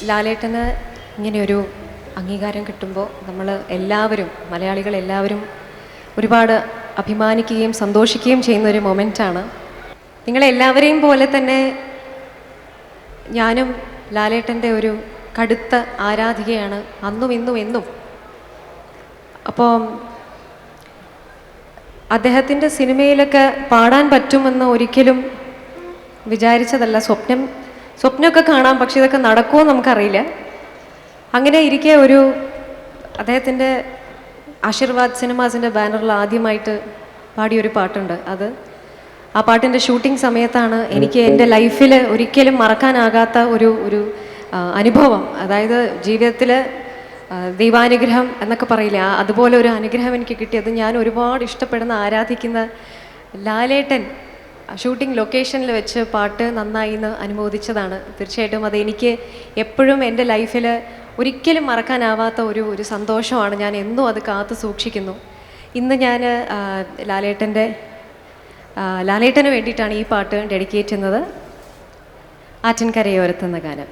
ലാലേട്ടന് ഇങ്ങനെയൊരു അംഗീകാരം കിട്ടുമ്പോൾ നമ്മൾ എല്ലാവരും മലയാളികളെല്ലാവരും ഒരുപാട് അഭിമാനിക്കുകയും സന്തോഷിക്കുകയും ചെയ്യുന്ന ഒരു മൊമെൻ്റാണ്. നിങ്ങളെല്ലാവരെയും പോലെ തന്നെ ഞാനും ലാലേട്ടൻ്റെ ഒരു കടുത്ത ആരാധികയാണ്, അന്നും ഇന്നും എന്നും. അപ്പോൾ അദ്ദേഹത്തിൻ്റെ സിനിമയിലൊക്കെ പാടാൻ പറ്റുമെന്ന് ഒരിക്കലും വിചാരിച്ചതല്ല. സ്വപ്നമൊക്കെ കാണാം, പക്ഷെ ഇതൊക്കെ നടക്കുമോ നമുക്കറിയില്ല. അങ്ങനെ ഇരിക്കെ അദ്ദേഹത്തിൻ്റെ ആശീർവാദ് സിനിമാസിൻ്റെ ബാനറിൽ ആദ്യമായിട്ട് പാടിയൊരു പാട്ടുണ്ട്. ആ പാട്ടിൻ്റെ ഷൂട്ടിംഗ് സമയത്താണ് എനിക്ക് എൻ്റെ ലൈഫിൽ ഒരിക്കലും മറക്കാനാകാത്ത ഒരു അനുഭവം. അതായത് ജീവിതത്തിൽ ദൈവാനുഗ്രഹം എന്നൊക്കെ പറയില്ലേ, അതുപോലെ ഒരു അനുഗ്രഹം എനിക്ക് കിട്ടിയത്. ഞാൻ ഒരുപാട് ഇഷ്ടപ്പെടുന്ന ആരാധിക്കുന്ന ലാലേട്ടൻ ഷൂട്ടിംഗ് ലൊക്കേഷനിൽ വെച്ച് പാട്ട് നന്നായി എന്ന് അനുമോദിച്ചതാണ്. തീർച്ചയായിട്ടും അതെനിക്ക് എപ്പോഴും എൻ്റെ ലൈഫിൽ ഒരിക്കലും മറക്കാനാവാത്ത ഒരു സന്തോഷമാണ്. ഞാൻ എന്നും അത് കാത്തു സൂക്ഷിക്കുന്നു. ഇന്ന് ഞാൻ ലാലേട്ടന് വേണ്ടിയിട്ടാണ് ഈ പാട്ട് ഡെഡിക്കേറ്റ് ചെയ്യുന്നത്. ആറ്റിൻകരയോരത്തെന്ന ഗാനം.